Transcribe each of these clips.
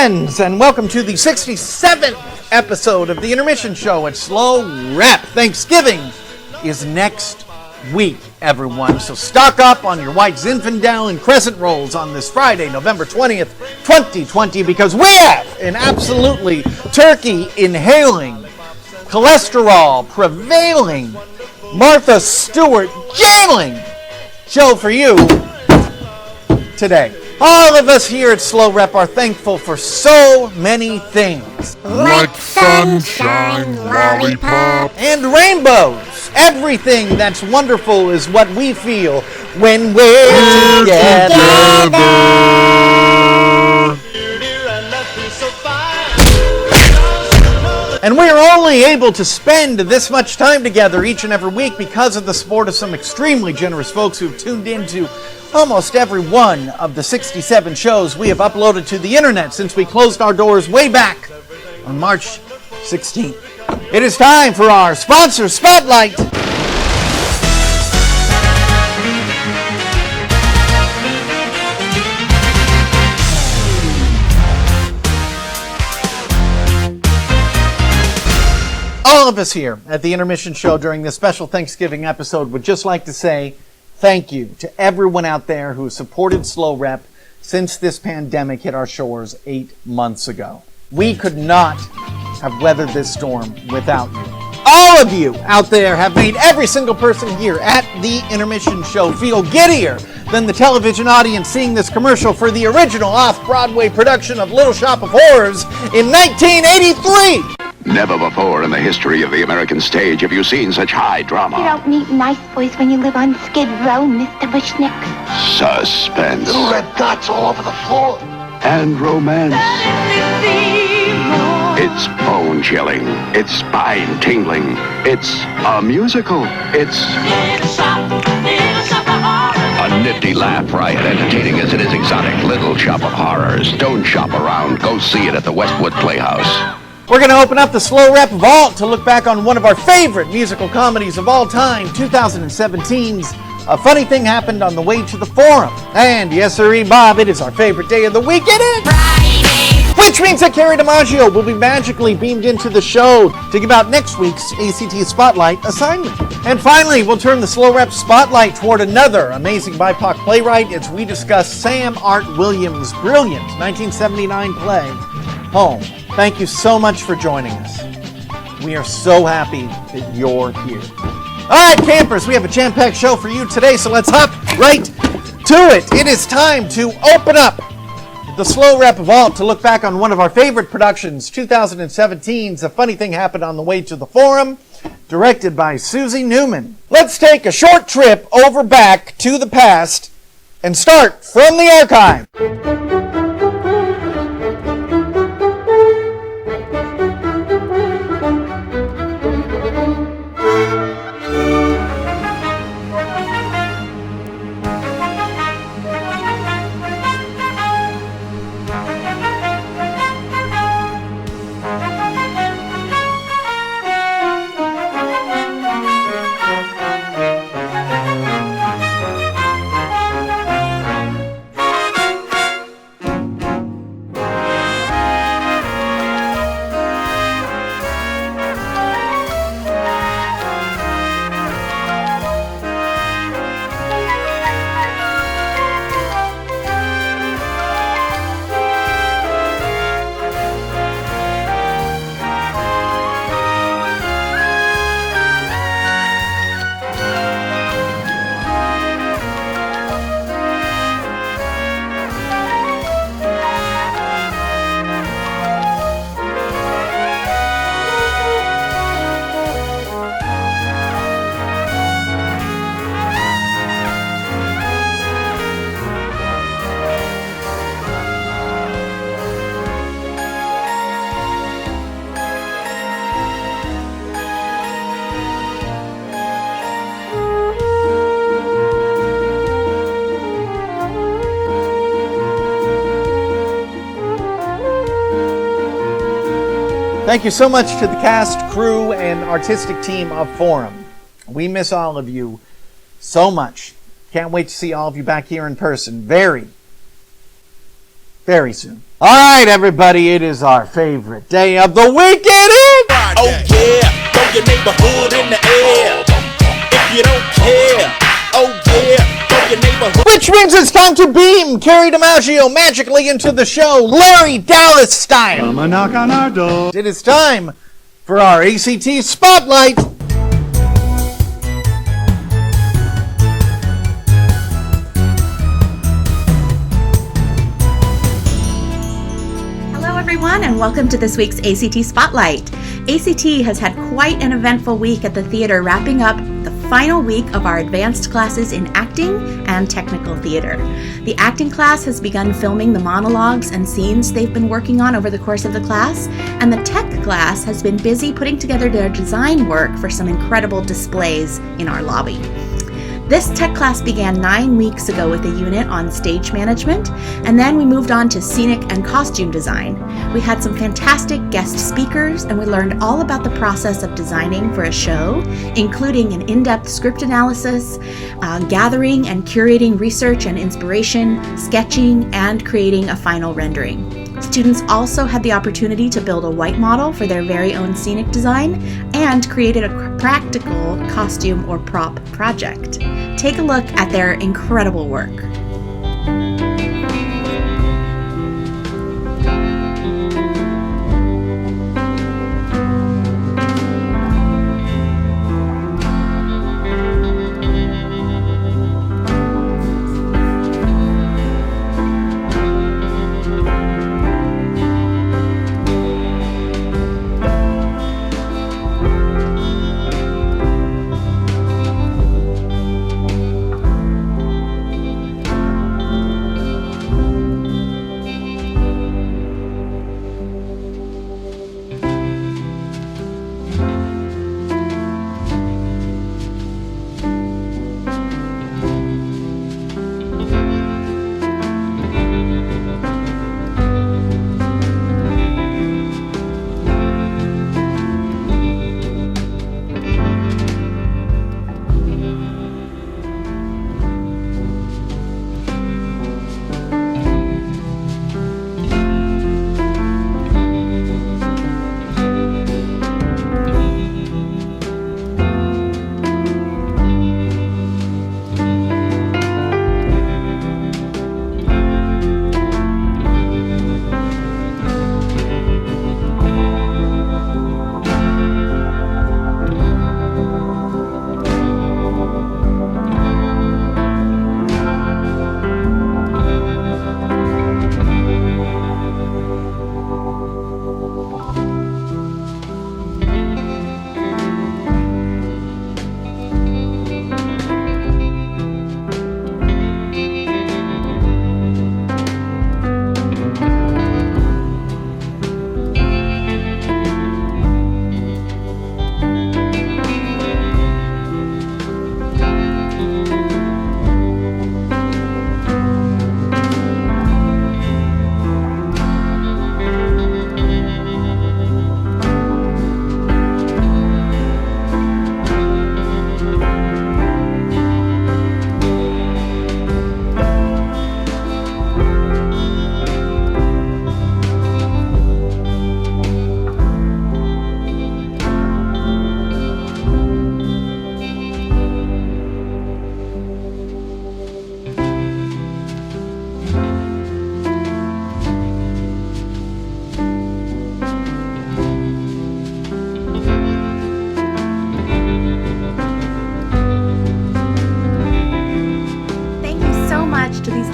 friends, and welcome to the 67th episode of the Intermission Show at SLO REP. Thanksgiving is next week, everyone, so stock up on your white Zinfandel and crescent rolls on this Friday, November 20th, 2020, because we have an absolutely turkey-inhaling, cholesterol-prevailing, Martha Stewart jailing show for you today. All of us here at SLO REP are thankful for so many things. Like sunshine, lollipop, and rainbows. Everything that's wonderful is what we feel when we're together. And we're only able to spend this much time together each and every week because of the support of some extremely generous folks who've tuned into almost every one of the 67 shows we have uploaded to the internet since we closed our doors way back on March 16th. It is time for our sponsor spotlight. All of us here at the Intermission Show during this special Thanksgiving episode would just like to say thank you to everyone out there who has supported SLO REP since this pandemic hit our shores 8 months ago. We could not have weathered this storm without you. All of you out there have made every single person here at the Intermission Show feel giddier than the television audience seeing this commercial for the original off-Broadway production of Little Shop of Horrors in 1983. Never before in the history of the American stage have you seen such high drama. You don't meet nice boys when you live on Skid Row, Mr. Bushnick. Suspense. Little red dots all over the floor. And romance. It's bone-chilling. It's spine-tingling. It's a musical. It's a nifty laugh riot, entertaining as it is exotic. Little Shop of Horrors. Don't shop around. Go see it at the Westwood Playhouse. We're going to open up the SLO REP Vault to look back on one of our favorite musical comedies of all time, 2017's A Funny Thing Happened on the Way to the Forum. And yes, sirree, Bob, it is our favorite day of the week, it is Friday! Which means that KERRY DIMAGGio will be magically beamed into the show to give out next week's ACT Spotlight assignment. And finally, we'll turn the SLO REP Spotlight toward another amazing BIPOC playwright as we discuss Samm Art Williams' brilliant 1979 play, Home. Thank you so much for joining us. We are so happy that you're here. All right, campers, we have a jam-packed show for you today, so let's hop right to it. It is time to open up the SLO REP Vault to look back on one of our favorite productions, 2017's A Funny Thing Happened on the Way to the Forum, directed by Susie Newman. Let's take a short trip over back to the past and start from the archive. Thank you so much to the cast, crew, and artistic team of Forum. We miss all of you so much. Can't wait to see all of you back here in person very, very soon. All right, everybody, it is our favorite day of the week. It is Oh yeah, throw your neighborhood in the air. If you don't care, oh yeah, throw your neighborhood. Which means it's time to beam KERRY DIMAGGio magically into the show, Larry Dallas style. Come and knock on our door. It is time for our ACT Spotlight. Hello everyone and welcome to this week's ACT Spotlight. ACT has had quite an eventful week at the theater, wrapping up the final week of our advanced classes in acting and technical theater. The acting class has begun filming the monologues and scenes they've been working on over the course of the class, and the tech class has been busy putting together their design work for some incredible displays in our lobby. This tech class began 9 weeks ago with a unit on stage management, and then we moved on to scenic and costume design. We had some fantastic guest speakers, and we learned all about the process of designing for a show, including an in-depth script analysis, gathering and curating research and inspiration, sketching, and creating a final rendering. Students also had the opportunity to build a white model for their very own scenic design and created a practical costume or prop project. Take a look at their incredible work.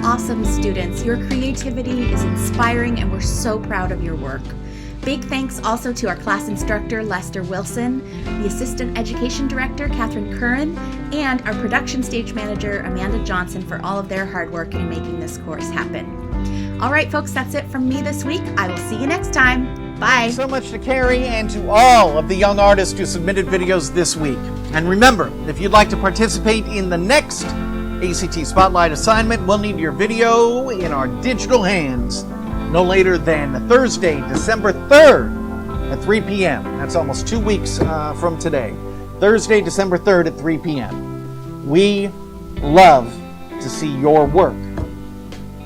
Awesome students. Your creativity is inspiring and we're so proud of your work. Big thanks also to our class instructor, Lester Wilson, the assistant education director, Catherine Curran, and our production stage manager, Amanda Johnson, for all of their hard work in making this course happen. All right, folks, that's it from me this week. I will see you next time. Bye. So much to KERRY and to all of the young artists who submitted videos this week. And remember, if you'd like to participate in the next ACT Spotlight assignment, we'll need your video in our digital hands no later than Thursday, December 3rd at 3 p.m. That's almost 2 weeks from today. Thursday, December 3rd at 3 p.m. We love to see your work.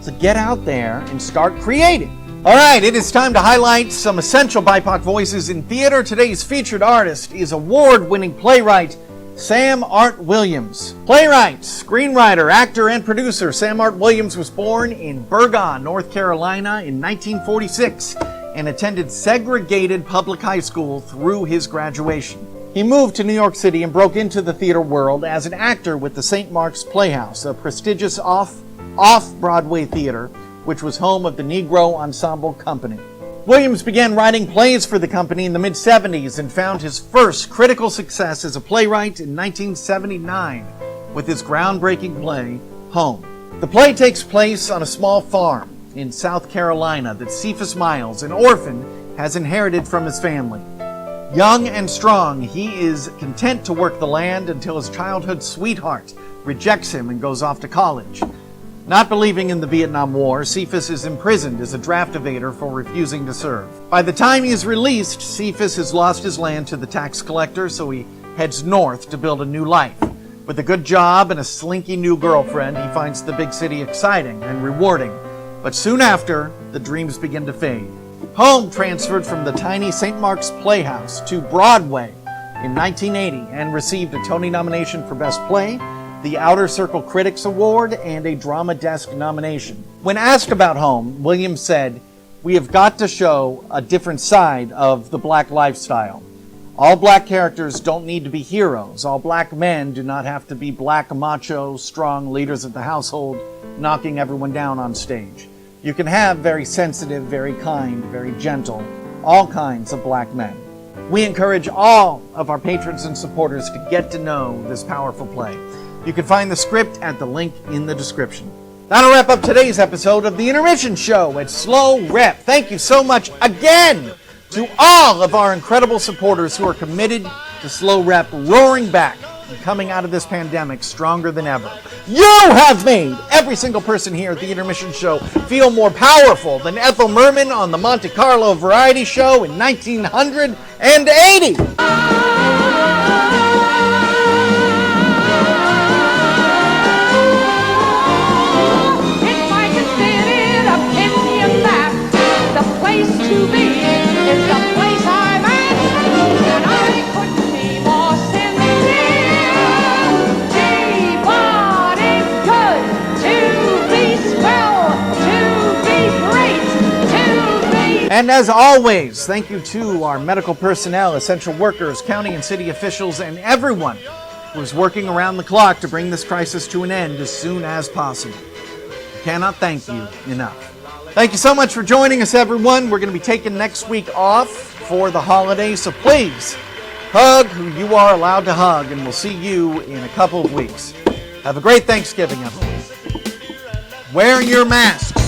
So get out there and start creating. All right, it is time to highlight some essential BIPOC voices in theater. Today's featured artist is award-winning playwright Samm Art Williams. Playwright, screenwriter, actor, and producer Samm Art Williams was born in Burgon, North Carolina in 1946 and attended segregated public high school through his graduation. He moved to New York City and broke into the theater world as an actor with the St. Mark's Playhouse, a prestigious off-Broadway theater which was home of the Negro Ensemble Company. Williams began writing plays for the company in the mid-70s and found his first critical success as a playwright in 1979 with his groundbreaking play, Home. The play takes place on a small farm in South Carolina that Cephas Miles, an orphan, has inherited from his family. Young and strong, he is content to work the land until his childhood sweetheart rejects him and goes off to college. Not believing in the Vietnam War, Cephas is imprisoned as a draft evader for refusing to serve. By the time he is released, Cephas has lost his land to the tax collector, so he heads north to build a new life. With a good job and a slinky new girlfriend, he finds the big city exciting and rewarding. But soon after, the dreams begin to fade. Home transferred from the tiny St. Mark's Playhouse to Broadway in 1980 and received a Tony nomination for Best Play, the Outer Circle Critics Award, and a Drama Desk nomination. When asked about Home, Williams said, "We have got to show a different side of the black lifestyle. All black characters don't need to be heroes. All black men do not have to be black, macho, strong leaders of the household, knocking everyone down on stage. You can have very sensitive, very kind, very gentle, all kinds of black men." We encourage all of our patrons and supporters to get to know this powerful play. You can find the script at the link in the description. That'll wrap up today's episode of the Intermission Show at SLO REP. Thank you so much again to all of our incredible supporters who are committed to SLO REP roaring back and coming out of this pandemic stronger than ever. You have made every single person here at the Intermission Show feel more powerful than Ethel Merman on the Monte Carlo Variety Show in 1980. And as always, thank you to our medical personnel, essential workers, county and city officials, and everyone who is working around the clock to bring this crisis to an end as soon as possible. I cannot thank you enough. Thank you so much for joining us, everyone. We're going to be taking next week off for the holidays, so please hug who you are allowed to hug, and we'll see you in a couple of weeks. Have a great Thanksgiving, everyone. Wear your masks.